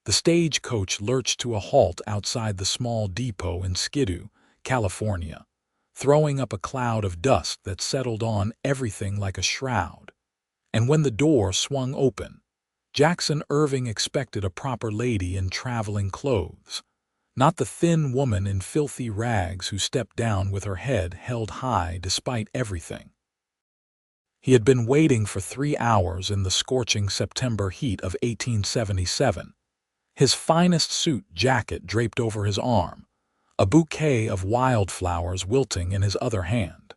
The stagecoach lurched to a halt outside the small depot in Skidoo, California, throwing up a cloud of dust that settled on everything like a shroud. And when the door swung open, Jackson Irving expected a proper lady in traveling clothes, not the thin woman in filthy rags who stepped down with her head held high despite everything. He had been waiting for 3 hours in the scorching September heat of 1877, his finest suit jacket draped over his arm, a bouquet of wildflowers wilting in his other hand.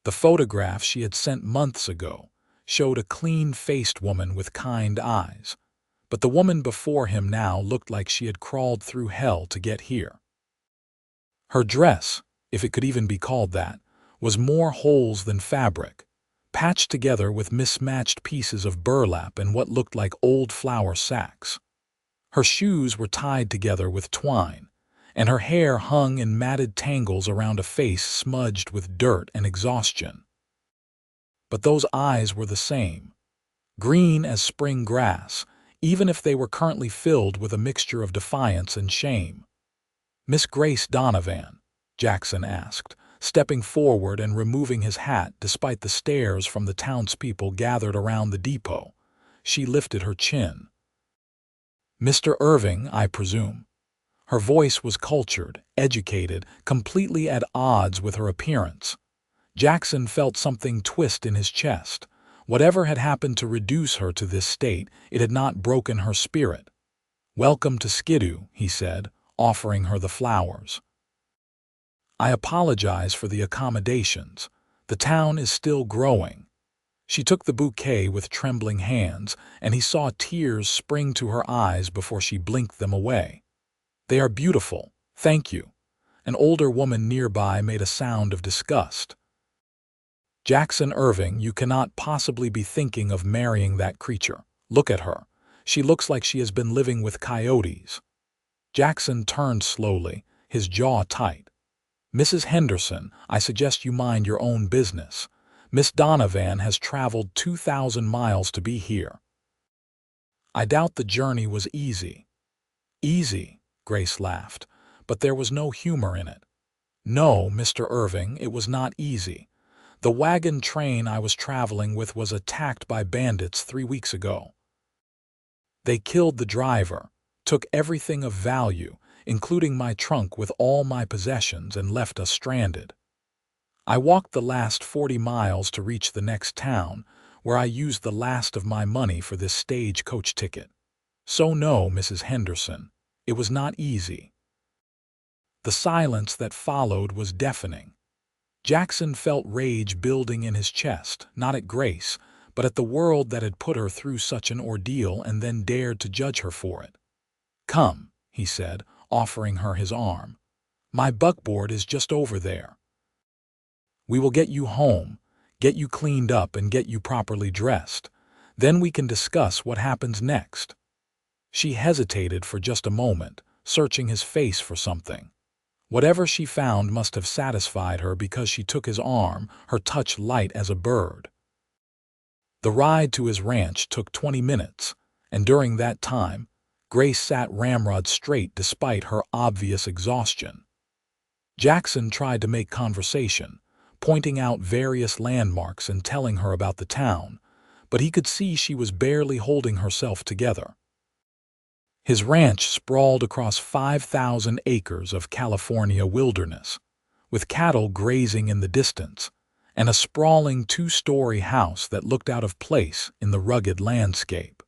The photograph she had sent months ago showed a clean-faced woman with kind eyes, but the woman before him now looked like she had crawled through hell to get here. Her dress, if it could even be called that, was more holes than fabric, patched together with mismatched pieces of burlap and what looked like old flour sacks. Her shoes were tied together with twine, and her hair hung in matted tangles around a face smudged with dirt and exhaustion. But those eyes were the same, green as spring grass, even if they were currently filled with a mixture of defiance and shame. "Miss Grace Donovan?" Jackson asked, stepping forward and removing his hat despite the stares from the townspeople gathered around the depot. She lifted her chin. "Mr. Irving, I presume." Her voice was cultured, educated, completely at odds with her appearance. Jackson felt something twist in his chest. Whatever had happened to reduce her to this state, it had not broken her spirit. "Welcome to Skidoo," he said, offering her the flowers. "I apologize for the accommodations. The town is still growing." She took the bouquet with trembling hands, and he saw tears spring to her eyes before she blinked them away. "They are beautiful, thank you." An older woman nearby made a sound of disgust. "Jackson Irving, you cannot possibly be thinking of marrying that creature. Look at her. She looks like she has been living with coyotes." Jackson turned slowly, his jaw tight. "Mrs. Henderson, I suggest you mind your own business. Miss Donovan has traveled 2,000 miles to be here." "I doubt the journey was easy." "Easy," Grace laughed, but there was no humor in it. "No, Mr. Irving, it was not easy. The wagon train I was traveling with was attacked by bandits 3 weeks ago. They killed the driver, took everything of value, including my trunk with all my possessions, and left us stranded. I walked the last 40 miles to reach the next town, where I used the last of my money for this stagecoach ticket. So no, Mrs. Henderson, it was not easy." The silence that followed was deafening. Jackson felt rage building in his chest, not at Grace, but at the world that had put her through such an ordeal and then dared to judge her for it. "Come," he said, offering her his arm. "My buckboard is just over there. We will get you home, get you cleaned up, and get you properly dressed. Then we can discuss what happens next." She hesitated for just a moment, searching his face for something. Whatever she found must have satisfied her because she took his arm, her touch light as a bird. The ride to his ranch took 20 minutes, and during that time, Grace sat ramrod straight despite her obvious exhaustion. Jackson tried to make conversation, pointing out various landmarks and telling her about the town, but he could see she was barely holding herself together. His ranch sprawled across 5,000 acres of California wilderness, with cattle grazing in the distance, and a sprawling 2-story house that looked out of place in the rugged landscape.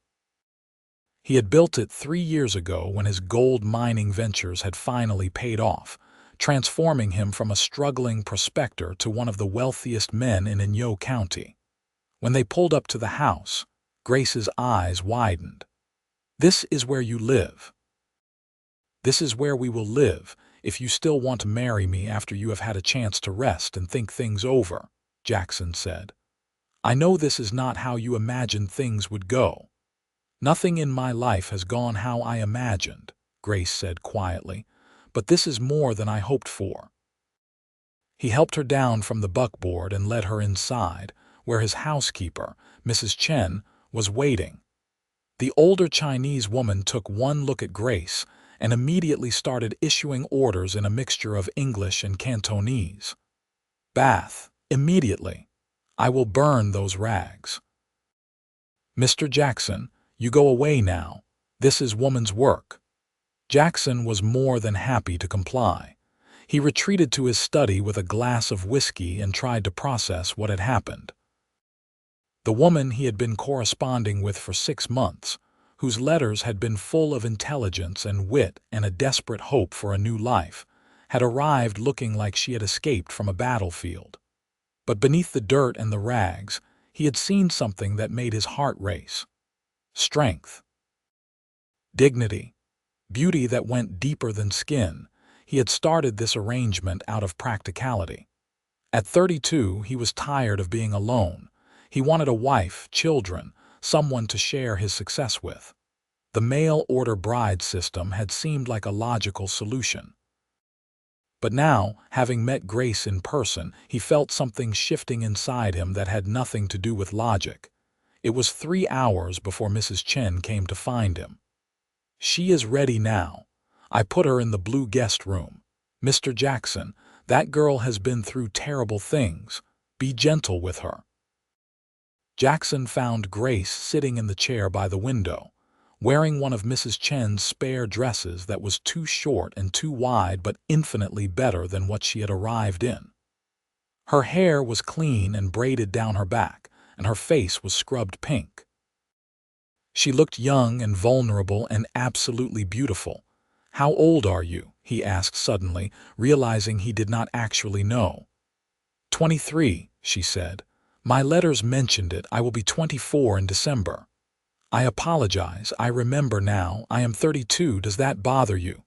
He had built it 3 years ago when his gold mining ventures had finally paid off, transforming him from a struggling prospector to one of the wealthiest men in Inyo County. When they pulled up to the house, Grace's eyes widened. "This is where you live." "This is where we will live, if you still want to marry me after you have had a chance to rest and think things over," Jackson said. "I know this is not how you imagined things would go." "Nothing in my life has gone how I imagined," Grace said quietly, "but this is more than I hoped for." He helped her down from the buckboard and led her inside, where his housekeeper, Mrs. Chen, was waiting. The older Chinese woman took one look at Grace and immediately started issuing orders in a mixture of English and Cantonese. Bath, immediately. I will burn those rags. Mr. Jackson, you go away now. This is woman's work. Jackson was more than happy to comply. He retreated to his study with a glass of whiskey and tried to process what had happened. The woman he had been corresponding with for 6 months, whose letters had been full of intelligence and wit and a desperate hope for a new life, had arrived looking like she had escaped from a battlefield. But beneath the dirt and the rags, he had seen something that made his heart race. Strength. Dignity. Beauty that went deeper than skin. He had started this arrangement out of practicality. At 32, he was tired of being alone. He wanted a wife, children, someone to share his success with. The mail-order bride system had seemed like a logical solution. But now, having met Grace in person, he felt something shifting inside him that had nothing to do with logic. It was 3 hours before Mrs. Chen came to find him. She is ready now. I put her in the blue guest room. Mr. Jackson, that girl has been through terrible things. Be gentle with her. Jackson found Grace sitting in the chair by the window, wearing one of Mrs. Chen's spare dresses that was too short and too wide but infinitely better than what she had arrived in. Her hair was clean and braided down her back, and her face was scrubbed pink. She looked young and vulnerable and absolutely beautiful. "How old are you?" he asked suddenly, realizing he did not actually know. 23, she said. "My letters mentioned it. I will be 24 in December." "I apologize. I remember now. I am 32. Does that bother you?"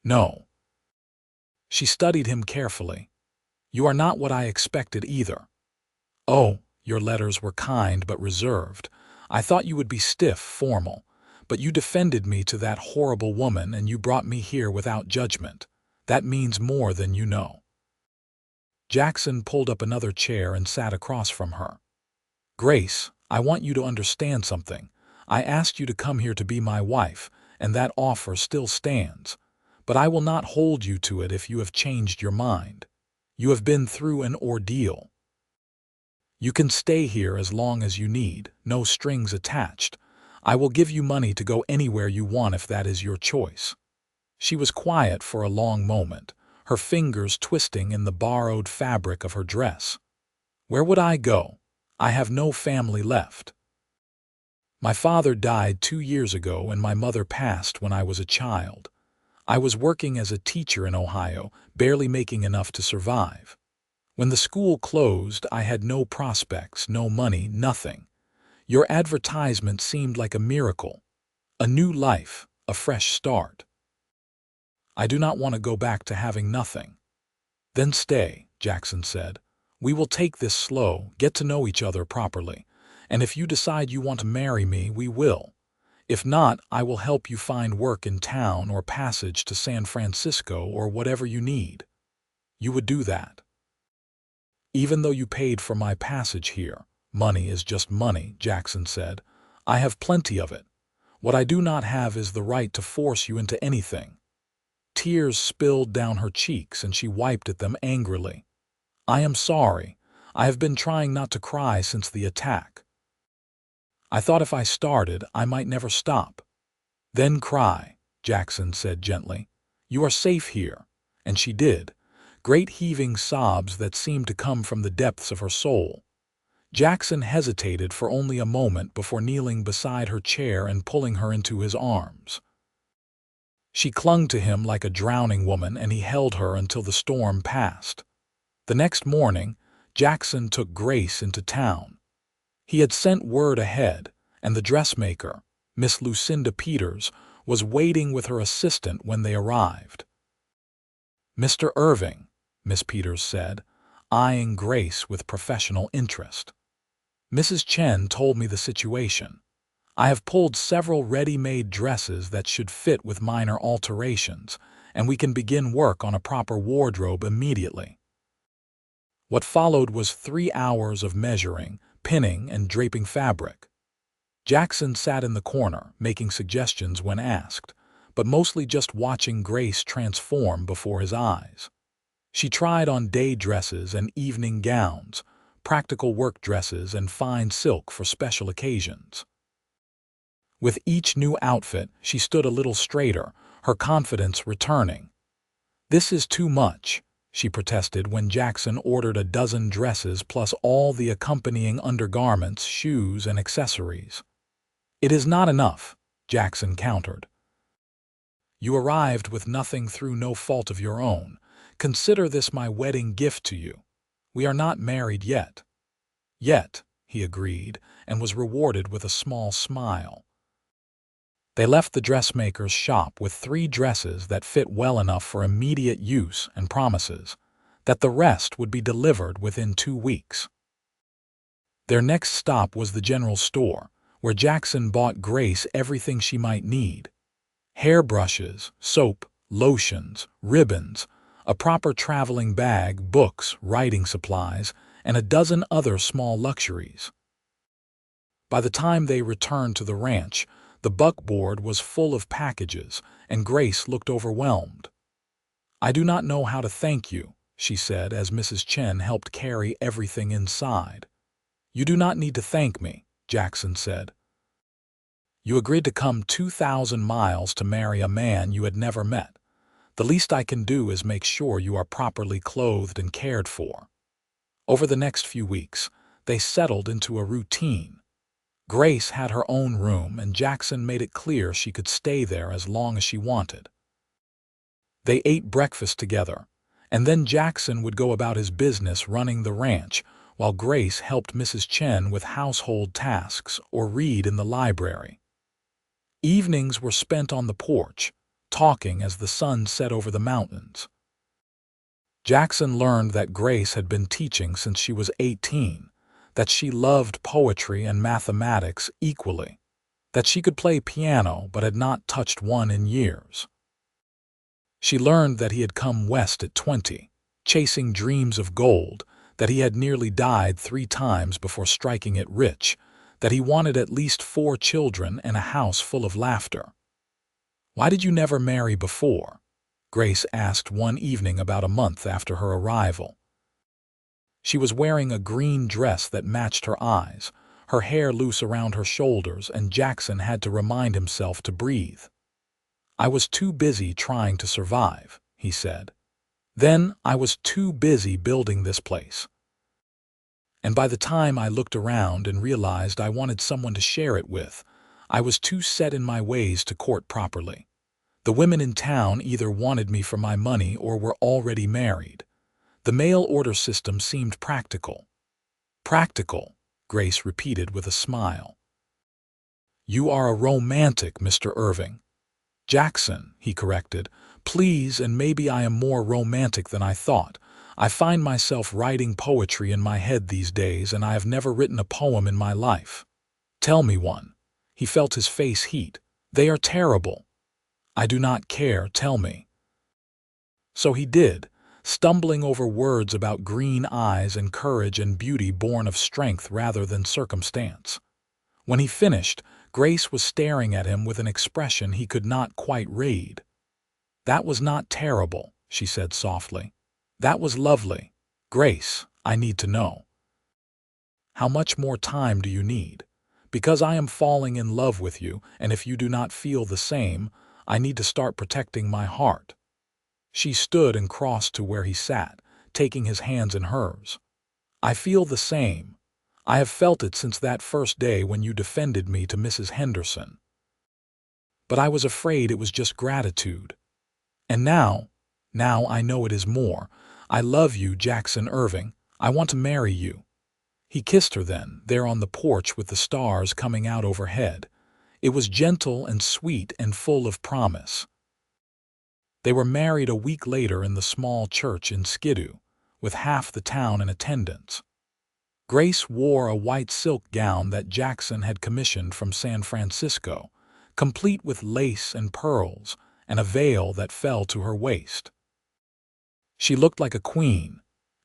"No." She studied him carefully. "You are not what I expected either." "Oh, your letters were kind but reserved. I thought you would be stiff, formal. But you defended me to that horrible woman and you brought me here without judgment. That means more than you know." Jackson pulled up another chair and sat across from her. "Grace, I want you to understand something. I asked you to come here to be my wife, and that offer still stands. But I will not hold you to it if you have changed your mind. You have been through an ordeal. You can stay here as long as you need, no strings attached. I will give you money to go anywhere you want if that is your choice." She was quiet for a long moment, her fingers twisting in the borrowed fabric of her dress. "Where would I go? I have no family left. My father died 2 years ago and my mother passed when I was a child. I was working as a teacher in Ohio, barely making enough to survive. When the school closed, I had no prospects, no money, nothing. Your advertisement seemed like a miracle. A new life, a fresh start. I do not want to go back to having nothing." "Then stay," Jackson said. "We will take this slow, get to know each other properly. And if you decide you want to marry me, we will. If not, I will help you find work in town or passage to San Francisco or whatever you need. You would do that." "Even though you paid for my passage here, money is just money," Jackson said. "I have plenty of it. What I do not have is the right to force you into anything." Tears spilled down her cheeks and she wiped at them angrily. "I am sorry. I have been trying not to cry since the attack. I thought if I started, I might never stop." "Then cry," Jackson said gently. "You are safe here." And she did. Great heaving sobs that seemed to come from the depths of her soul. Jackson hesitated for only a moment before kneeling beside her chair and pulling her into his arms. She clung to him like a drowning woman and he held her until the storm passed. The next morning, Jackson took Grace into town. He had sent word ahead, and the dressmaker, Miss Lucinda Peters, was waiting with her assistant when they arrived. "Mr. Irving," Miss Peters said, eyeing Grace with professional interest. "Mrs. Chen told me the situation. I have pulled several ready-made dresses that should fit with minor alterations, and we can begin work on a proper wardrobe immediately." What followed was 3 hours of measuring, pinning, and draping fabric. Jackson sat in the corner, making suggestions when asked, but mostly just watching Grace transform before his eyes. She tried on day dresses and evening gowns, practical work dresses and fine silk for special occasions. With each new outfit, she stood a little straighter, her confidence returning. "This is too much," she protested when Jackson ordered a dozen dresses plus all the accompanying undergarments, shoes, and accessories. "It is not enough," Jackson countered. "You arrived with nothing through no fault of your own. Consider this my wedding gift to you. We are not married yet." "Yet," he agreed, and was rewarded with a small smile. They left the dressmaker's shop with 3 dresses that fit well enough for immediate use and promises that the rest would be delivered within 2 weeks. Their next stop was the general store, where Jackson bought Grace everything she might need: hairbrushes, soap, lotions, ribbons, a proper traveling bag, books, writing supplies, and a dozen other small luxuries. By the time they returned to the ranch, the buckboard was full of packages, and Grace looked overwhelmed. "I do not know how to thank you," she said as Mrs. Chen helped carry everything inside. "You do not need to thank me," Jackson said. "You agreed to come 2,000 miles to marry a man you had never met. The least I can do is make sure you are properly clothed and cared for." Over the next few weeks, they settled into a routine. Grace had her own room, and Jackson made it clear she could stay there as long as she wanted. They ate breakfast together, and then Jackson would go about his business running the ranch, while Grace helped Mrs. Chen with household tasks or read in the library. Evenings were spent on the porch, talking as the sun set over the mountains. Jackson learned that Grace had been teaching since she was 18, that she loved poetry and mathematics equally, that she could play piano but had not touched one in years. She learned that he had come west at 20, chasing dreams of gold, that he had nearly died 3 times before striking it rich, that he wanted at least 4 children and a house full of laughter. "Why did you never marry before?" Grace asked one evening about a month after her arrival. She was wearing a green dress that matched her eyes, her hair loose around her shoulders, and Jackson had to remind himself to breathe. "I was too busy trying to survive," he said. "Then I was too busy building this place. And by the time I looked around and realized I wanted someone to share it with, I was too set in my ways to court properly. The women in town either wanted me for my money or were already married. The mail order system seemed practical." "Practical," Grace repeated with a smile. "You are a romantic, Mr. Irving." "Jackson," he corrected. "Please, and maybe I am more romantic than I thought. I find myself writing poetry in my head these days, and I have never written a poem in my life." "Tell me one." He felt his face heat. "They are terrible." "I do not care, tell me." So he did, stumbling over words about green eyes and courage and beauty born of strength rather than circumstance. When he finished, Grace was staring at him with an expression he could not quite read. "That was not terrible," she said softly. "That was lovely. Grace, I need to know. How much more time do you need? Because I am falling in love with you, and if you do not feel the same, I need to start protecting my heart." She stood and crossed to where he sat, taking his hands in hers. "I feel the same. I have felt it since that first day when you defended me to Mrs. Henderson. But I was afraid it was just gratitude. And now I know it is more. I love you, Jackson Irving. I want to marry you." He kissed her then, there on the porch with the stars coming out overhead. It was gentle and sweet and full of promise. They were married a week later in the small church in Skidoo, with half the town in attendance. Grace wore a white silk gown that Jackson had commissioned from San Francisco, complete with lace and pearls, and a veil that fell to her waist. She looked like a queen,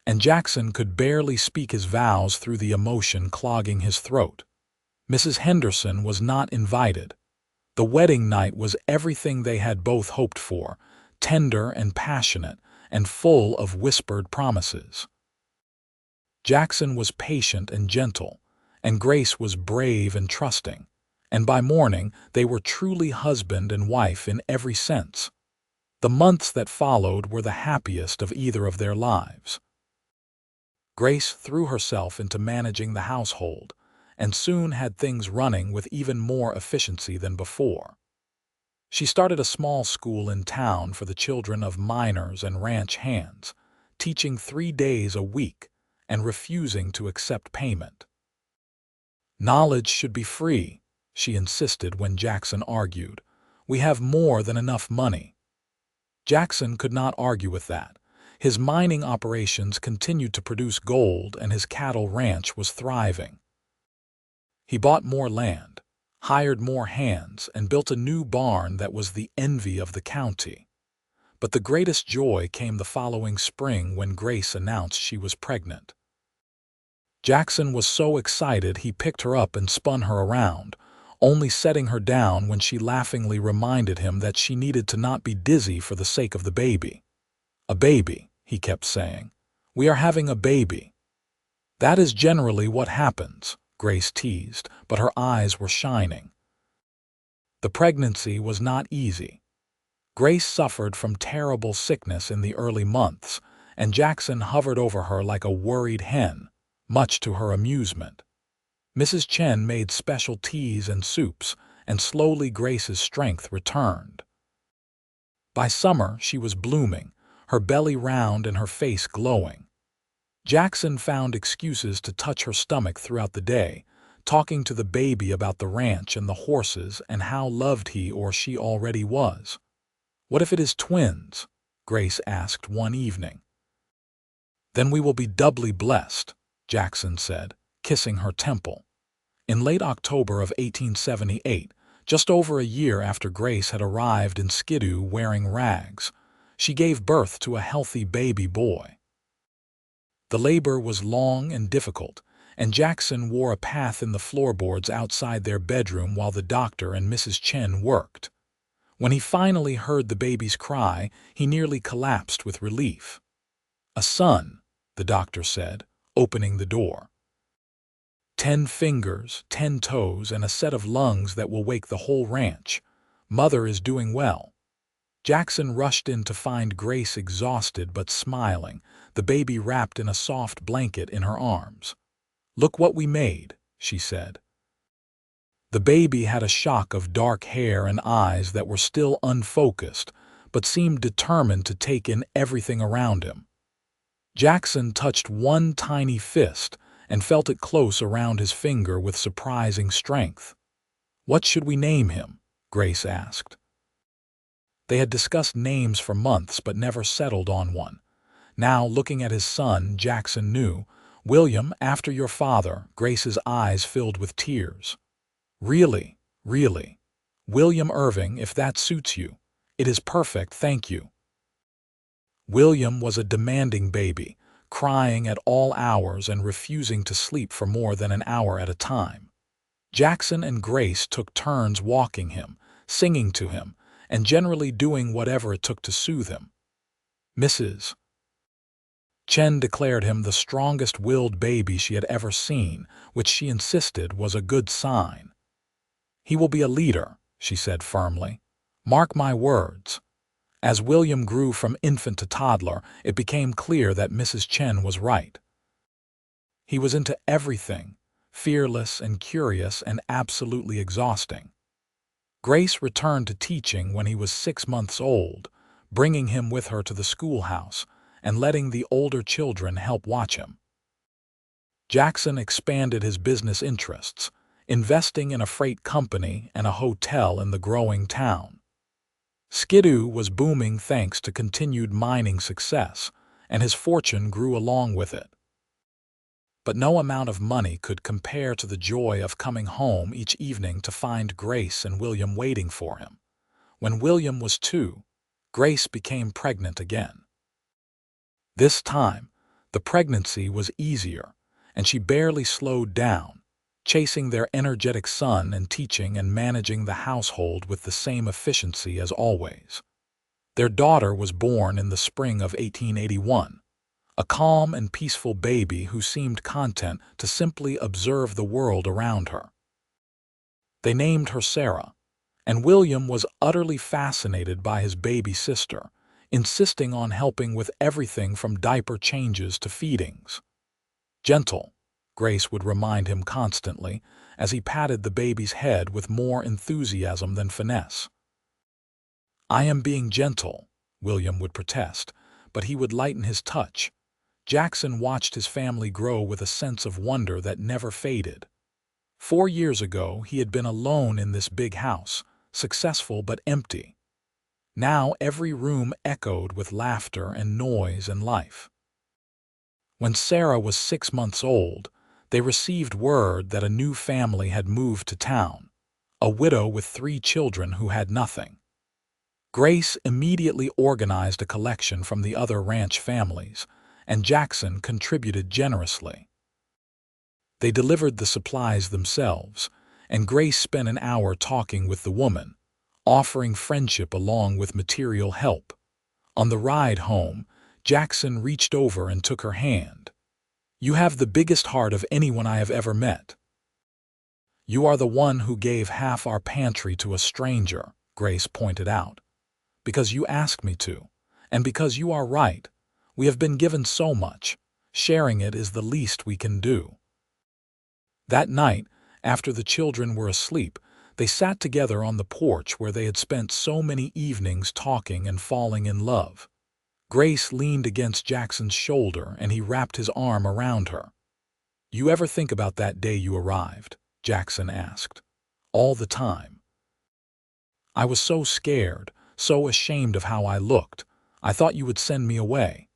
and Jackson could barely speak his vows through the emotion clogging his throat. Mrs. Henderson was not invited. The wedding night was everything they had both hoped for, tender and passionate, and full of whispered promises. Jackson was patient and gentle, and Grace was brave and trusting, and by morning they were truly husband and wife in every sense. The months that followed were the happiest of either of their lives. Grace threw herself into managing the household, and soon had things running with even more efficiency than before. She started a small school in town for the children of miners and ranch hands, teaching 3 days a week and refusing to accept payment. "Knowledge should be free," she insisted when Jackson argued. "We have more than enough money." Jackson could not argue with that. His mining operations continued to produce gold and his cattle ranch was thriving. He bought more land, hired more hands, and built a new barn that was the envy of the county. But the greatest joy came the following spring when Grace announced she was pregnant. Jackson was so excited he picked her up and spun her around, only setting her down when she laughingly reminded him that she needed to not be dizzy for the sake of the baby. "A baby," he kept saying. "We are having a baby." "That is generally what happens," Grace teased, but her eyes were shining. The pregnancy was not easy. Grace suffered from terrible sickness in the early months, and Jackson hovered over her like a worried hen, much to her amusement. Mrs. Chen made special teas and soups, and slowly Grace's strength returned. By summer, she was blooming, her belly round and her face glowing. Jackson found excuses to touch her stomach throughout the day, talking to the baby about the ranch and the horses and how loved he or she already was. "What if it is twins?" Grace asked one evening. "Then we will be doubly blessed," Jackson said, kissing her temple. In late October of 1878, just over a year after Grace had arrived in Skidoo wearing rags, she gave birth to a healthy baby boy. The labor was long and difficult, and Jackson wore a path in the floorboards outside their bedroom while the doctor and Mrs. Chen worked. When he finally heard the baby's cry, he nearly collapsed with relief. "A son," the doctor said, opening the door. 10 fingers, 10 toes, and a set of lungs that will wake the whole ranch. Mother is doing well." Jackson rushed in to find Grace exhausted but smiling, the baby wrapped in a soft blanket in her arms. "Look what we made," she said. The baby had a shock of dark hair and eyes that were still unfocused, but seemed determined to take in everything around him. Jackson touched one tiny fist and felt it close around his finger with surprising strength. "What should we name him?" Grace asked. They had discussed names for months but never settled on one. Now, looking at his son, Jackson knew, "William, after your father." Grace's eyes filled with tears. "Really, really. William Irving, if that suits you. It is perfect, thank you." William was a demanding baby, crying at all hours and refusing to sleep for more than an hour at a time. Jackson and Grace took turns walking him, singing to him, and generally doing whatever it took to soothe him. Mrs. Chen declared him the strongest-willed baby she had ever seen, which she insisted was a good sign. "He will be a leader," she said firmly. "Mark my words." As William grew from infant to toddler, it became clear that Mrs. Chen was right. He was into everything, fearless and curious and absolutely exhausting. Grace returned to teaching when he was 6 months old, bringing him with her to the schoolhouse and letting the older children help watch him. Jackson expanded his business interests, investing in a freight company and a hotel in the growing town. Skidoo was booming thanks to continued mining success, and his fortune grew along with it. But no amount of money could compare to the joy of coming home each evening to find Grace and William waiting for him. When William was 2, Grace became pregnant again. This time, the pregnancy was easier, and she barely slowed down, chasing their energetic son and teaching and managing the household with the same efficiency as always. Their daughter was born in the spring of 1881, a calm and peaceful baby who seemed content to simply observe the world around her. They named her Sarah, and William was utterly fascinated by his baby sister, insisting on helping with everything from diaper changes to feedings. "Gentle," Grace would remind him constantly as he patted the baby's head with more enthusiasm than finesse. "I am being gentle," William would protest, but he would lighten his touch. Jackson watched his family grow with a sense of wonder that never faded. 4 years ago, he had been alone in this big house, successful but empty. Now every room echoed with laughter and noise and life. When Sarah was 6 months old, they received word that a new family had moved to town, a widow with 3 children who had nothing. Grace immediately organized a collection from the other ranch families, and Jackson contributed generously. They delivered the supplies themselves, and Grace spent an hour talking with the woman, offering friendship along with material help. On the ride home, Jackson reached over and took her hand. "You have the biggest heart of anyone I have ever met." "You are the one who gave half our pantry to a stranger," Grace pointed out. "Because you asked me to, and because you are right. We have been given so much. Sharing it is the least we can do." That night, after the children were asleep, they sat together on the porch where they had spent so many evenings talking and falling in love. Grace leaned against Jackson's shoulder and he wrapped his arm around her. "You ever think about that day you arrived?" Jackson asked. "All the time. I was so scared, so ashamed of how I looked. I thought you would send me away.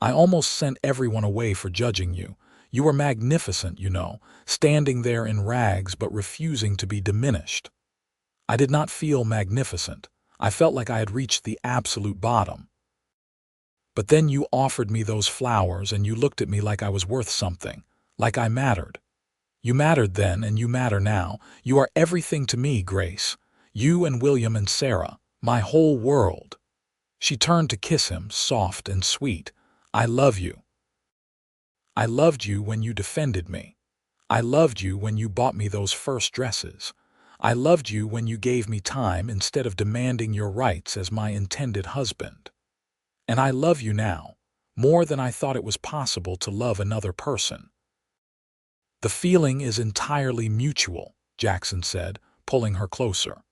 I almost sent everyone away for judging you. You were magnificent, you know, standing there in rags but refusing to be diminished. I did not feel magnificent. I felt like I had reached the absolute bottom. But then you offered me those flowers and you looked at me like I was worth something, like I mattered. You mattered then and you matter now. You are everything to me, Grace. You and William and Sarah, my whole world." She turned to kiss him, soft and sweet. "I love you. I loved you when you defended me. I loved you when you bought me those first dresses. I loved you when you gave me time instead of demanding your rights as my intended husband. And I love you now, more than I thought it was possible to love another person." "The feeling is entirely mutual," Jackson said, pulling her closer.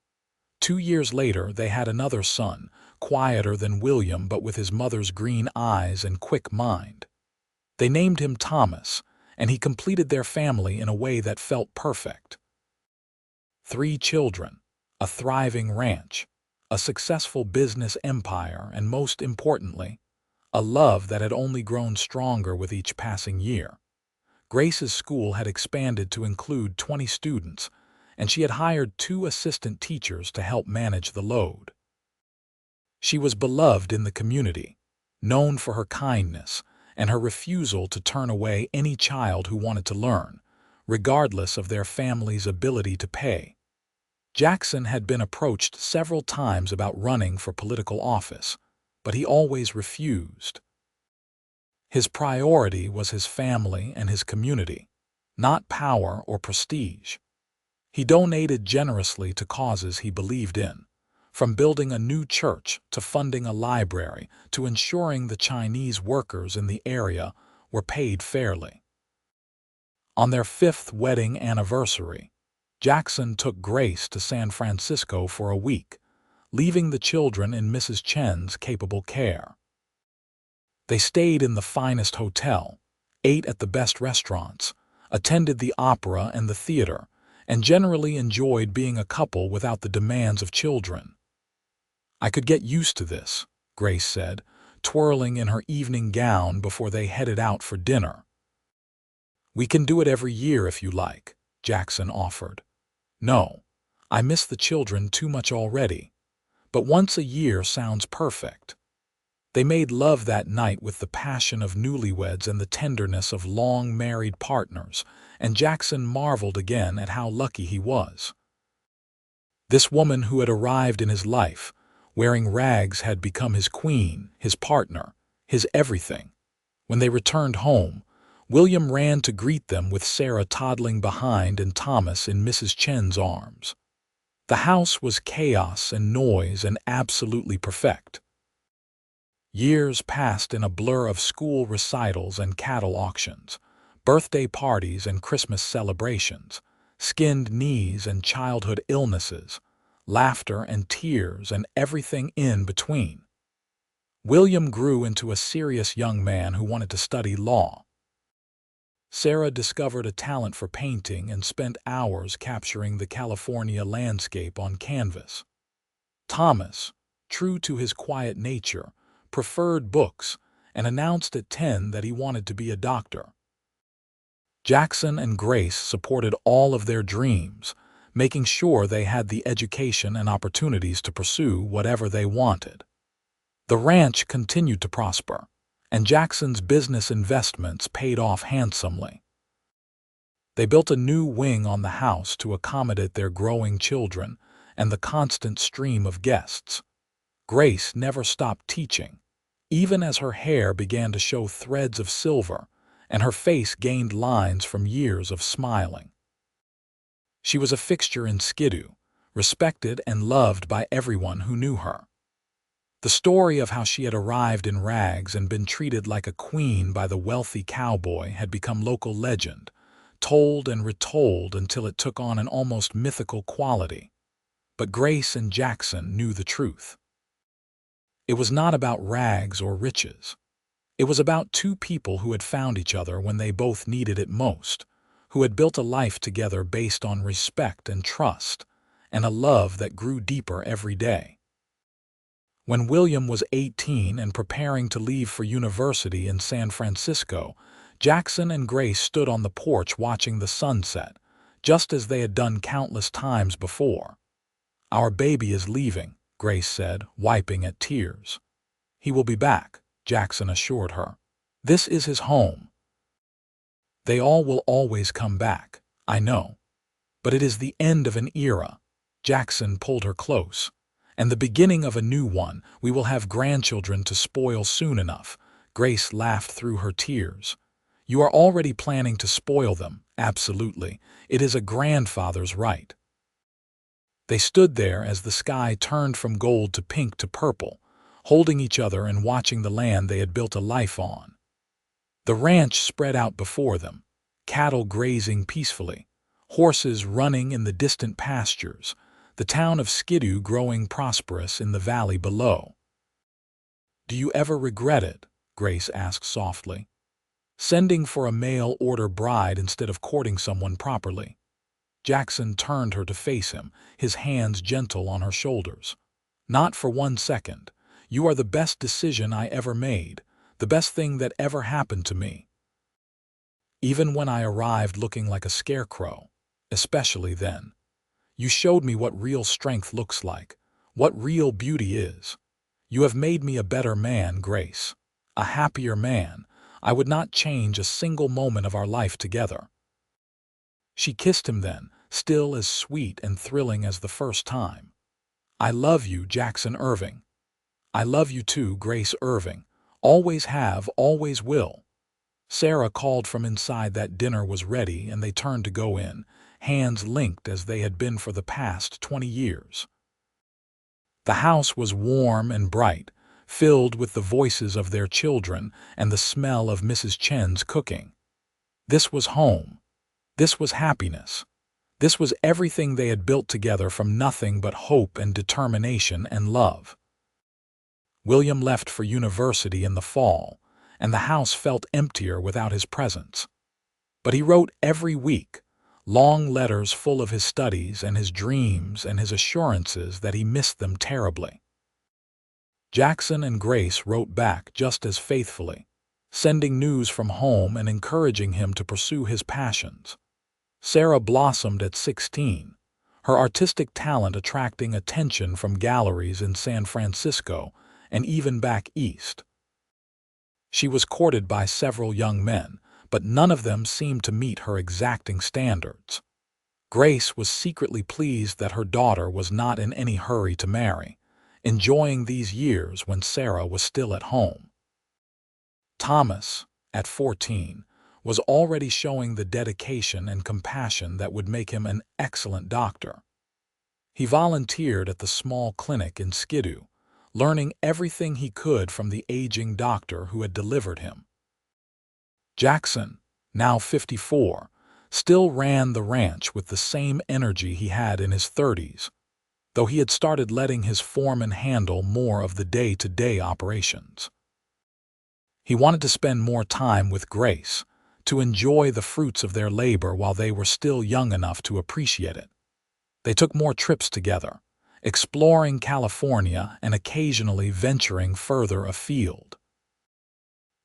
2 years later, they had another son, quieter than William but with his mother's green eyes and quick mind. They named him Thomas, and he completed their family in a way that felt perfect. 3 children, a thriving ranch, a successful business empire, and most importantly, a love that had only grown stronger with each passing year. Grace's school had expanded to include 20 students, and she had hired 2 assistant teachers to help manage the load. She was beloved in the community, known for her kindness and her refusal to turn away any child who wanted to learn, regardless of their family's ability to pay. Jackson had been approached several times about running for political office, but he always refused. His priority was his family and his community, not power or prestige. He donated generously to causes he believed in, from building a new church to funding a library to ensuring the Chinese workers in the area were paid fairly. On their 5th wedding anniversary, Jackson took Grace to San Francisco for a week, leaving the children in Mrs. Chen's capable care. They stayed in the finest hotel, ate at the best restaurants, attended the opera and the theater, and generally enjoyed being a couple without the demands of children. "I could get used to this," Grace said, twirling in her evening gown before they headed out for dinner. "We can do it every year if you like," Jackson offered. "No, I miss the children too much already, but once a year sounds perfect." They made love that night with the passion of newlyweds and the tenderness of long-married partners, and Jackson marveled again at how lucky he was. This woman who had arrived in his life, wearing rags, had become his queen, his partner, his everything. When they returned home, William ran to greet them with Sarah toddling behind and Thomas in Mrs. Chen's arms. The house was chaos and noise and absolutely perfect. Years passed in a blur of school recitals and cattle auctions, birthday parties and Christmas celebrations, skinned knees and childhood illnesses, laughter and tears and everything in between. William grew into a serious young man who wanted to study law. Sarah discovered a talent for painting and spent hours capturing the California landscape on canvas. Thomas, true to his quiet nature, preferred books and announced at 10 that he wanted to be a doctor. Jackson and Grace supported all of their dreams, making sure they had the education and opportunities to pursue whatever they wanted. The ranch continued to prosper, and Jackson's business investments paid off handsomely. They built a new wing on the house to accommodate their growing children and the constant stream of guests. Grace never stopped teaching, even as her hair began to show threads of silver and her face gained lines from years of smiling. She was a fixture in Skidoo, respected and loved by everyone who knew her. The story of how she had arrived in rags and been treated like a queen by the wealthy cowboy had become local legend, told and retold until it took on an almost mythical quality. But Grace and Jackson knew the truth. It was not about rags or riches. It was about two people who had found each other when they both needed it most, who had built a life together based on respect and trust, and a love that grew deeper every day. When William was 18 and preparing to leave for university in San Francisco, Jackson and Grace stood on the porch watching the sunset, just as they had done countless times before. "Our baby is leaving," Grace said, wiping at tears. "He will be back," Jackson assured her. "This is his home. They all will always come back, I know. But it is the end of an era." Jackson pulled her close. "And the beginning of a new one. We will have grandchildren to spoil soon enough." Grace laughed through her tears. "You are already planning to spoil them." "Absolutely. It is a grandfather's right." They stood there as the sky turned from gold to pink to purple, holding each other and watching the land they had built a life on. The ranch spread out before them, cattle grazing peacefully, horses running in the distant pastures, the town of Skidoo growing prosperous in the valley below. "Do you ever regret it?" Grace asked softly. "Sending for a mail-order bride instead of courting someone properly?" Jackson turned her to face him, his hands gentle on her shoulders. "Not for 1 second. You are the best decision I ever made, the best thing that ever happened to me. Even when I arrived looking like a scarecrow, especially then. You showed me what real strength looks like, what real beauty is. You have made me a better man, Grace. A happier man. I would not change a single moment of our life together." She kissed him then, still as sweet and thrilling as the first time. "I love you, Jackson Irving." "I love you too, Grace Irving. Always have, always will." Sarah called from inside that dinner was ready, and they turned to go in, hands linked as they had been for the past 20 years. The house was warm and bright, filled with the voices of their children and the smell of Mrs. Chen's cooking. This was home. This was happiness. This was everything they had built together from nothing but hope and determination and love. William left for university in the fall, and the house felt emptier without his presence. But he wrote every week, long letters full of his studies and his dreams and his assurances that he missed them terribly. Jackson and Grace wrote back just as faithfully, sending news from home and encouraging him to pursue his passions. Sarah blossomed at 16, her artistic talent attracting attention from galleries in San Francisco and even back east. She was courted by several young men, but none of them seemed to meet her exacting standards. Grace was secretly pleased that her daughter was not in any hurry to marry, enjoying these years when Sarah was still at home. Thomas, at 14, was already showing the dedication and compassion that would make him an excellent doctor. He volunteered at the small clinic in Skidoo, learning everything he could from the aging doctor who had delivered him. Jackson, now 54, still ran the ranch with the same energy he had in his 30s, though he had started letting his foreman handle more of the day-to-day operations. He wanted to spend more time with Grace, to enjoy the fruits of their labor while they were still young enough to appreciate it. They took more trips together, exploring California and occasionally venturing further afield.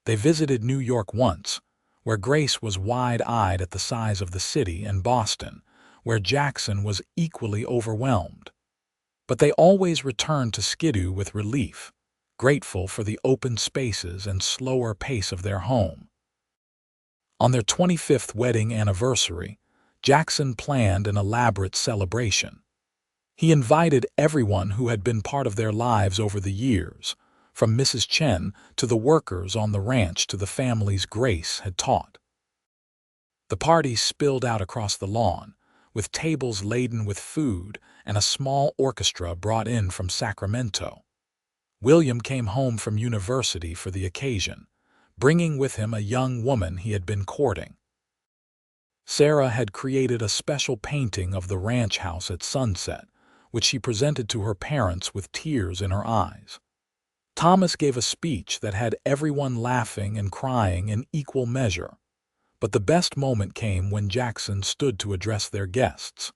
They visited New York once, where Grace was wide-eyed at the size of the city, and Boston, where Jackson was equally overwhelmed. But they always returned to Skidoo with relief, grateful for the open spaces and slower pace of their home. On their 25th wedding anniversary, Jackson planned an elaborate celebration. He invited everyone who had been part of their lives over the years, from Mrs. Chen to the workers on the ranch to the families Grace had taught. The party spilled out across the lawn, with tables laden with food and a small orchestra brought in from Sacramento. William came home from university for the occasion, bringing with him a young woman he had been courting. Sarah had created a special painting of the ranch house at sunset, which she presented to her parents with tears in her eyes. Thomas gave a speech that had everyone laughing and crying in equal measure, but the best moment came when Jackson stood to address their guests.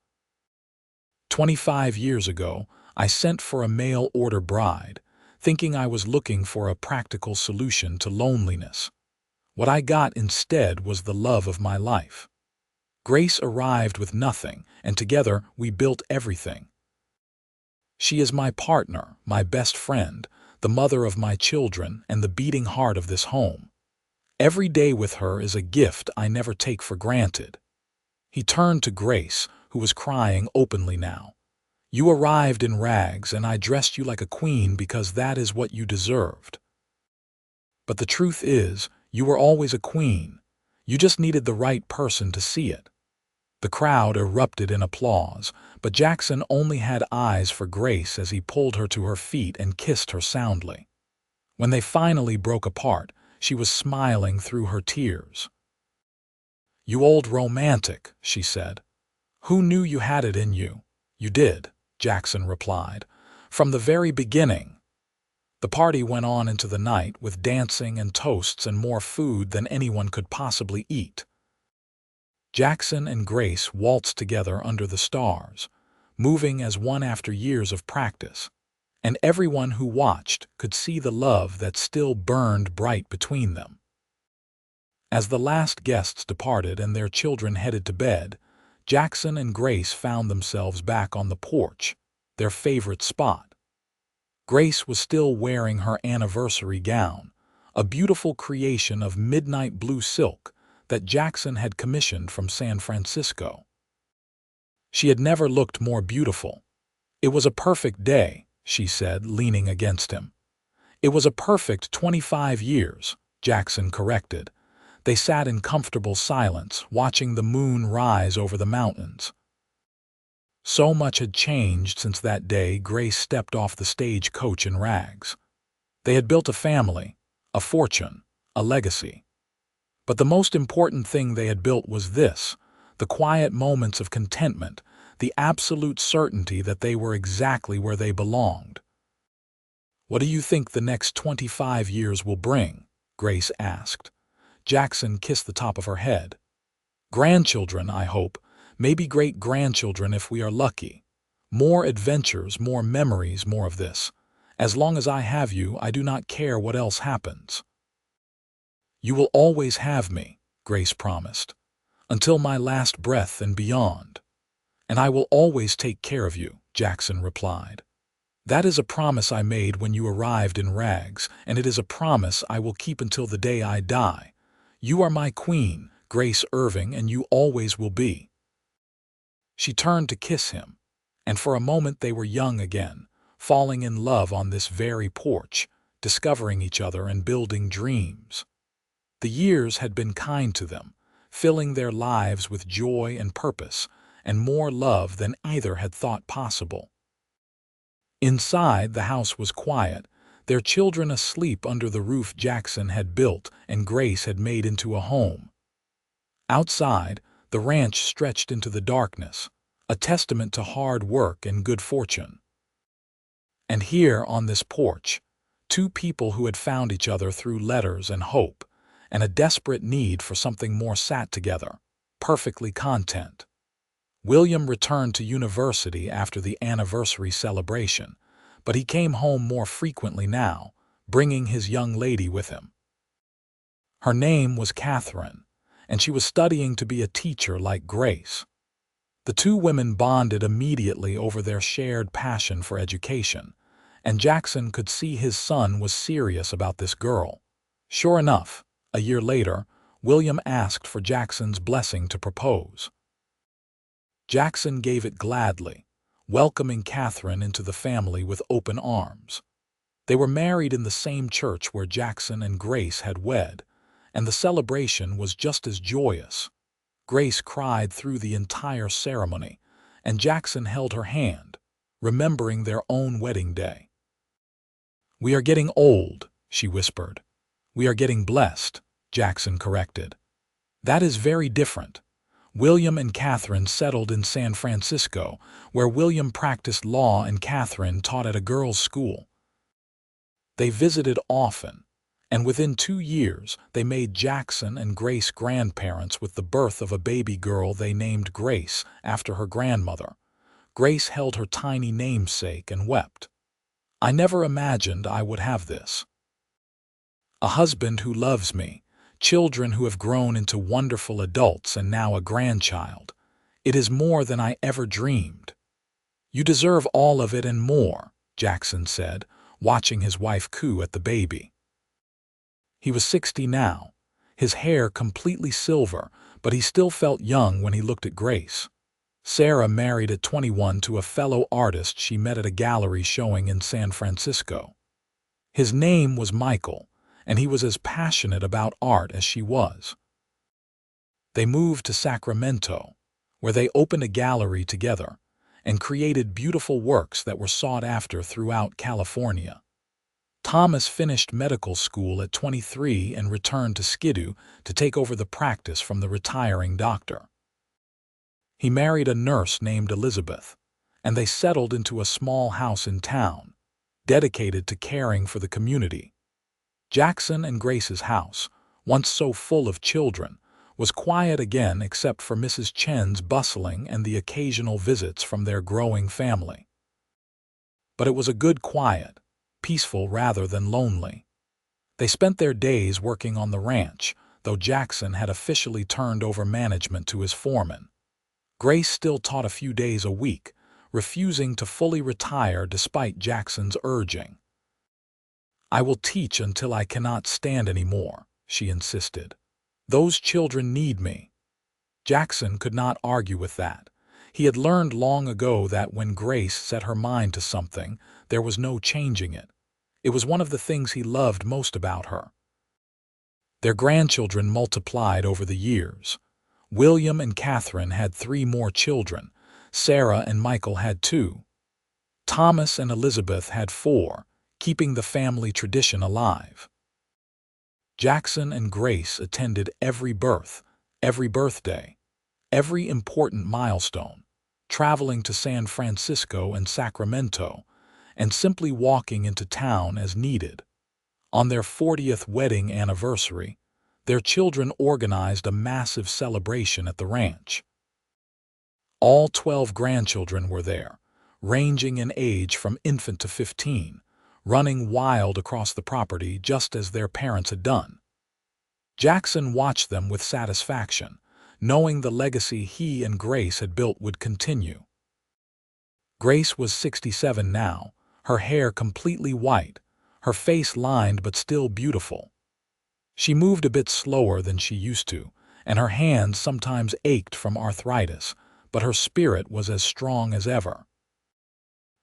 25 years ago, I sent for a mail-order bride, thinking I was looking for a practical solution to loneliness. What I got instead was the love of my life. Grace arrived with nothing, and together we built everything. She is my partner, my best friend, the mother of my children, and the beating heart of this home. Every day with her is a gift I never take for granted. He turned to Grace, who was crying openly now. You arrived in rags, and I dressed you like a queen because that is what you deserved. But the truth is, you were always a queen. You just needed the right person to see it. The crowd erupted in applause, but Jackson only had eyes for Grace as he pulled her to her feet and kissed her soundly. When they finally broke apart, she was smiling through her tears. You old romantic, she said. Who knew you had it in you? You did, Jackson replied. From the very beginning. The party went on into the night with dancing and toasts and more food than anyone could possibly eat. Jackson and Grace waltzed together under the stars, moving as one after years of practice, and everyone who watched could see the love that still burned bright between them. As the last guests departed and their children headed to bed, Jackson and Grace found themselves back on the porch, their favorite spot. Grace was still wearing her anniversary gown, a beautiful creation of midnight blue silk that Jackson had commissioned from San Francisco. She had never looked more beautiful. It was a perfect day, she said, leaning against him. It was a perfect 25 years, Jackson corrected. They sat in comfortable silence, watching the moon rise over the mountains. So much had changed since that day Grace stepped off the stagecoach in rags. They had built a family, a fortune, a legacy. But the most important thing they had built was this, the quiet moments of contentment, the absolute certainty that they were exactly where they belonged. What do you think the next 25 years will bring? Grace asked. Jackson kissed the top of her head. Grandchildren, I hope, maybe great-grandchildren if we are lucky. More adventures, more memories, more of this. As long as I have you, I do not care what else happens. You will always have me, Grace promised, until my last breath and beyond. And I will always take care of you, Jackson replied. That is a promise I made when you arrived in rags, and it is a promise I will keep until the day I die. "You are my queen, Grace Irving, and you always will be." She turned to kiss him, and for a moment they were young again, falling in love on this very porch, discovering each other and building dreams. The years had been kind to them, filling their lives with joy and purpose, and more love than either had thought possible. Inside, the house was quiet, their children asleep under the roof Jackson had built and Grace had made into a home. Outside, the ranch stretched into the darkness, a testament to hard work and good fortune. And here, on this porch, two people who had found each other through letters and hope, and a desperate need for something more sat together, perfectly content. William returned to university after the anniversary celebration, but he came home more frequently now, bringing his young lady with him. Her name was Catherine, and she was studying to be a teacher like Grace. The two women bonded immediately over their shared passion for education, and Jackson could see his son was serious about this girl. Sure enough, a year later, William asked for Jackson's blessing to propose. Jackson gave it gladly, welcoming Catherine into the family with open arms. They were married in the same church where Jackson and Grace had wed, and the celebration was just as joyous. Grace cried through the entire ceremony, and Jackson held her hand, remembering their own wedding day. "We are getting old," she whispered. "We are getting blessed," Jackson corrected. "That is very different." William and Catherine settled in San Francisco, where William practiced law and Catherine taught at a girls' school. They visited often, and within 2 years they made Jackson and Grace grandparents with the birth of a baby girl they named Grace after her grandmother. Grace held her tiny namesake and wept. "I never imagined I would have this. A husband who loves me, children who have grown into wonderful adults, and now a grandchild. It is more than I ever dreamed." "You deserve all of it and more," Jackson said, watching his wife coo at the baby. He was 60 now, his hair completely silver, but he still felt young when he looked at Grace. Sarah married at 21 to a fellow artist she met at a gallery showing in San Francisco. His name was Michael, and he was as passionate about art as she was. They moved to Sacramento, where they opened a gallery together and created beautiful works that were sought after throughout California. Thomas finished medical school at 23 and returned to Skidoo to take over the practice from the retiring doctor. He married a nurse named Elizabeth, and they settled into a small house in town, dedicated to caring for the community. Jackson and Grace's house, once so full of children, was quiet again except for Mrs. Chen's bustling and the occasional visits from their growing family. But it was a good quiet, peaceful rather than lonely. They spent their days working on the ranch, though Jackson had officially turned over management to his foreman. Grace still taught a few days a week, refusing to fully retire despite Jackson's urging. "I will teach until I cannot stand anymore," she insisted. "Those children need me." Jackson could not argue with that. He had learned long ago that when Grace set her mind to something, there was no changing it. It was one of the things he loved most about her. Their grandchildren multiplied over the years. William and Catherine had 3 more children. Sarah and Michael had 2. Thomas and Elizabeth had 4, keeping the family tradition alive. Jackson and Grace attended every birth, every birthday, every important milestone, traveling to San Francisco and Sacramento, and simply walking into town as needed. On their 40th wedding anniversary, their children organized a massive celebration at the ranch. All 12 grandchildren were there, ranging in age from infant to 15, running wild across the property just as their parents had done. Jackson watched them with satisfaction, knowing the legacy he and Grace had built would continue. Grace was 67 now, her hair completely white, her face lined but still beautiful. She moved a bit slower than she used to, and her hands sometimes ached from arthritis, but her spirit was as strong as ever.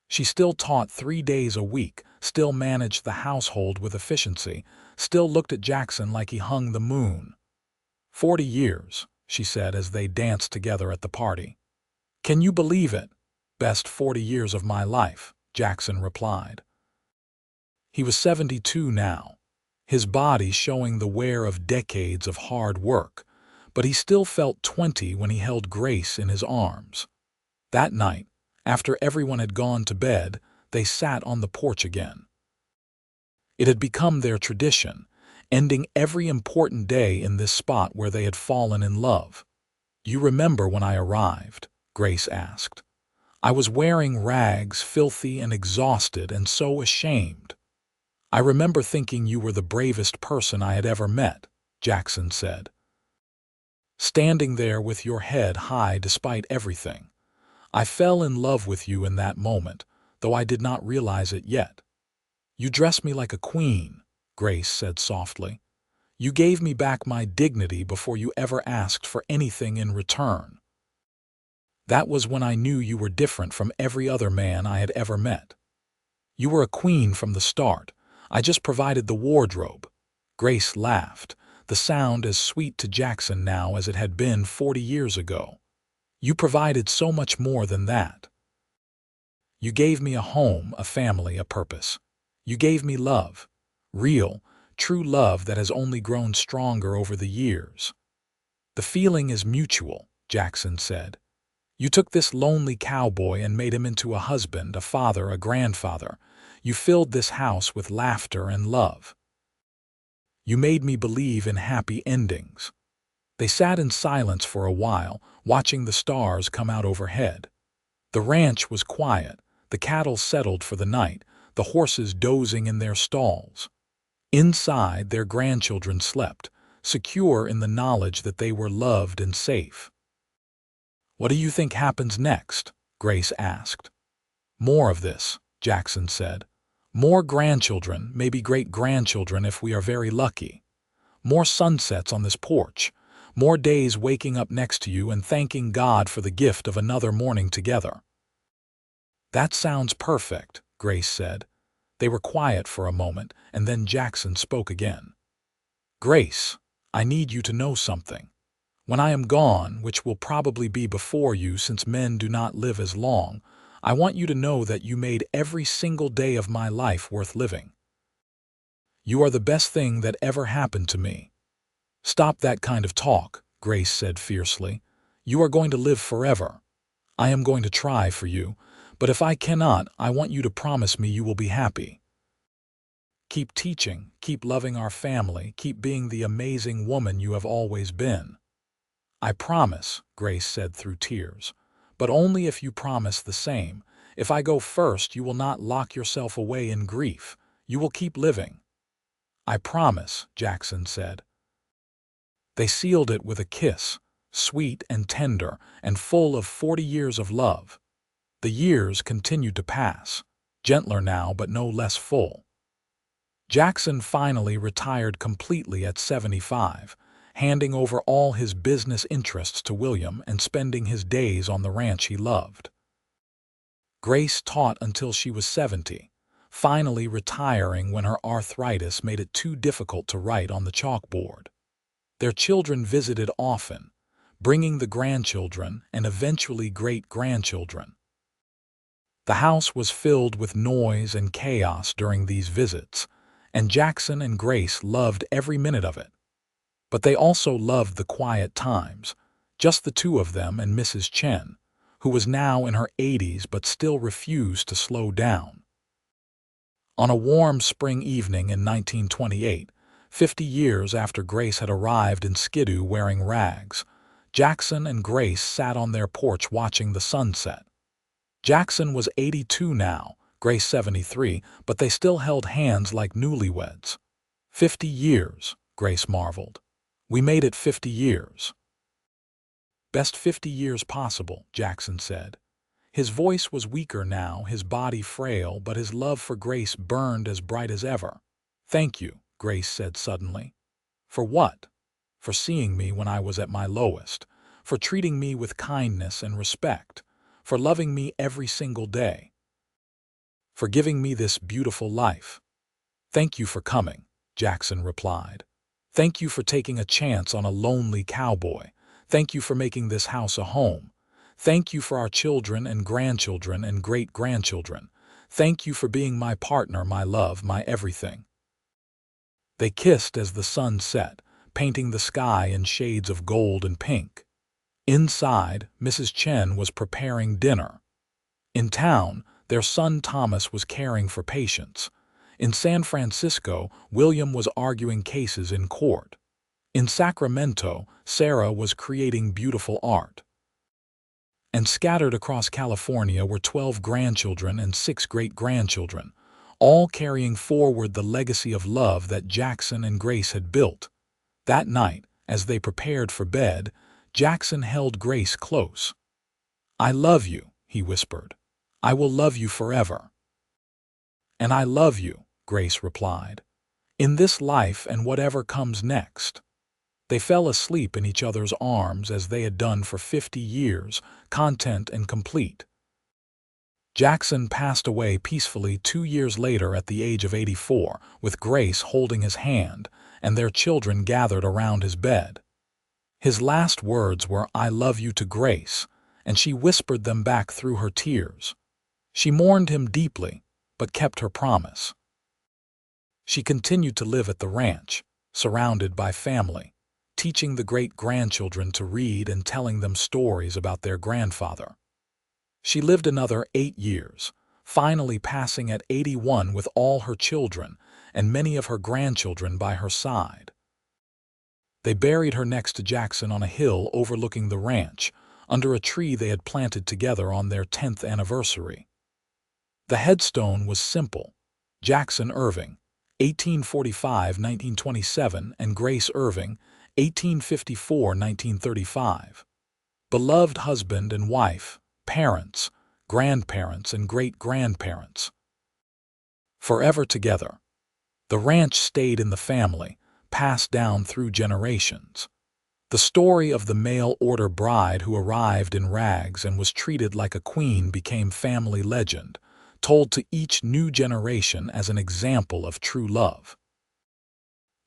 She still taught 3 days a week, still managed the household with efficiency, still looked at Jackson like he hung the moon. 40 years, she said as they danced together at the party. Can you believe it? Best 40 years of my life, Jackson replied. He was 72 now, his body showing the wear of decades of hard work, but he still felt 20 when he held Grace in his arms. That night, after everyone had gone to bed, they sat on the porch again. It had become their tradition, ending every important day in this spot where they had fallen in love. You remember when I arrived? Grace asked. I was wearing rags, filthy and exhausted and so ashamed. I remember thinking you were the bravest person I had ever met, Jackson said. Standing there with your head high despite everything. I fell in love with you in that moment, though I did not realize it yet. You dressed me like a queen, Grace said softly. You gave me back my dignity before you ever asked for anything in return. That was when I knew you were different from every other man I had ever met. You were a queen from the start. I just provided the wardrobe. Grace laughed, the sound as sweet to Jackson now as it had been 40 years ago. You provided so much more than that. You gave me a home, a family, a purpose. You gave me love. Real, true love that has only grown stronger over the years. The feeling is mutual, Jackson said. You took this lonely cowboy and made him into a husband, a father, a grandfather. You filled this house with laughter and love. You made me believe in happy endings. They sat in silence for a while, watching the stars come out overhead. The ranch was quiet, the cattle settled for the night, the horses dozing in their stalls. Inside, their grandchildren slept, secure in the knowledge that they were loved and safe. What do you think happens next? Grace asked. More of this, Jackson said. More grandchildren, maybe great-grandchildren if we are very lucky. More sunsets on this porch. More days waking up next to you and thanking God for the gift of another morning together. That sounds perfect, Grace said. They were quiet for a moment, and then Jackson spoke again. Grace, I need you to know something. When I am gone, which will probably be before you since men do not live as long, I want you to know that you made every single day of my life worth living. You are the best thing that ever happened to me. Stop that kind of talk, Grace said fiercely. You are going to live forever. I am going to try for you, but if I cannot, I want you to promise me you will be happy. Keep teaching, keep loving our family, keep being the amazing woman you have always been. I promise, Grace said through tears, but only if you promise the same. If I go first, you will not lock yourself away in grief. You will keep living. I promise, Jackson said. They sealed it with a kiss, sweet and tender and full of 40 years of love. The years continued to pass, gentler now but no less full. Jackson finally retired completely at 75, handing over all his business interests to William and spending his days on the ranch he loved. Grace taught until she was 70, finally retiring when her arthritis made it too difficult to write on the chalkboard. Their children visited often, bringing the grandchildren and eventually great-grandchildren. The house was filled with noise and chaos during these visits, and Jackson and Grace loved every minute of it. But they also loved the quiet times, just the two of them and Mrs. Chen, who was now in her 80s but still refused to slow down. On a warm spring evening in 1928, 50 years after Grace had arrived in Skidoo wearing rags, Jackson and Grace sat on their porch watching the sunset. Jackson was 82 now, Grace 73, but they still held hands like newlyweds. 50 years, Grace marveled. We made it 50 years. Best 50 years possible, Jackson said. His voice was weaker now, his body frail, but his love for Grace burned as bright as ever. Thank you, Grace said suddenly. For what? For seeing me when I was at my lowest, for treating me with kindness and respect, for loving me every single day, for giving me this beautiful life. Thank you for coming, Jackson replied. Thank you for taking a chance on a lonely cowboy. Thank you for making this house a home. Thank you for our children and grandchildren and great-grandchildren. Thank you for being my partner, my love, my everything. They kissed as the sun set, painting the sky in shades of gold and pink. Inside, Mrs. Chen was preparing dinner. In town, their son Thomas was caring for patients. In San Francisco, William was arguing cases in court. In Sacramento, Sarah was creating beautiful art. And scattered across California were 12 grandchildren and 6 great-grandchildren, all carrying forward the legacy of love that Jackson and Grace had built. That night, as they prepared for bed, Jackson held Grace close. "I love you," he whispered. "I will love you forever." "And I love you," Grace replied, "in this life and whatever comes next." They fell asleep in each other's arms as they had done for 50 years, content and complete. Jackson passed away peacefully 2 years later at the age of 84, with Grace holding his hand and their children gathered around his bed. His last words were, "I love you," to Grace, and she whispered them back through her tears. She mourned him deeply, but kept her promise. She continued to live at the ranch, surrounded by family, teaching the great-grandchildren to read and telling them stories about their grandfather. She lived another 8 years, finally passing at 81 with all her children and many of her grandchildren by her side. They buried her next to Jackson on a hill overlooking the ranch, under a tree they had planted together on their 10th anniversary. The headstone was simple: Jackson Irving, 1845–1927, and Grace Irving, 1854–1935. Beloved husband and wife, parents, grandparents, and great-grandparents. Forever together. The ranch stayed in the family, passed down through generations. The story of the mail-order bride who arrived in rags and was treated like a queen became family legend, told to each new generation as an example of true love.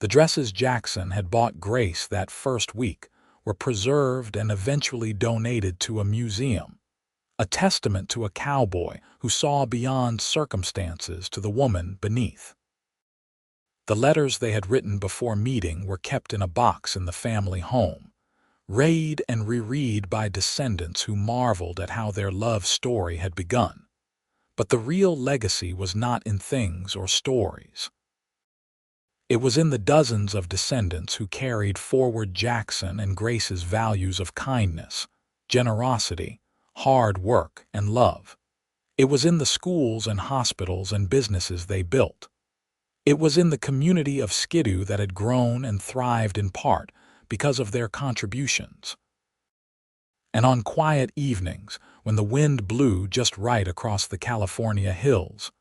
The dresses Jackson had bought Grace that first week were preserved and eventually donated to a museum, a testament to a cowboy who saw beyond circumstances to the woman beneath. The letters they had written before meeting were kept in a box in the family home, read and reread by descendants who marveled at how their love story had begun. But the real legacy was not in things or stories. It was in the dozens of descendants who carried forward Jackson and Grace's values of kindness, generosity, hard work, and love. It was in the schools and hospitals and businesses they built. It was in the community of Skidoo that had grown and thrived in part because of their contributions. And on quiet evenings, when the wind blew just right across the California hills,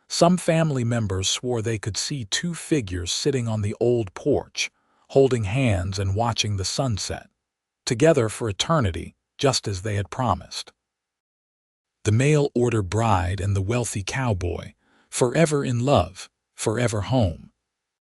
some family members swore they could see 2 figures sitting on the old porch, holding hands and watching the sunset, together for eternity, just as they had promised. The mail-order bride and the wealthy cowboy, forever in love, forever home.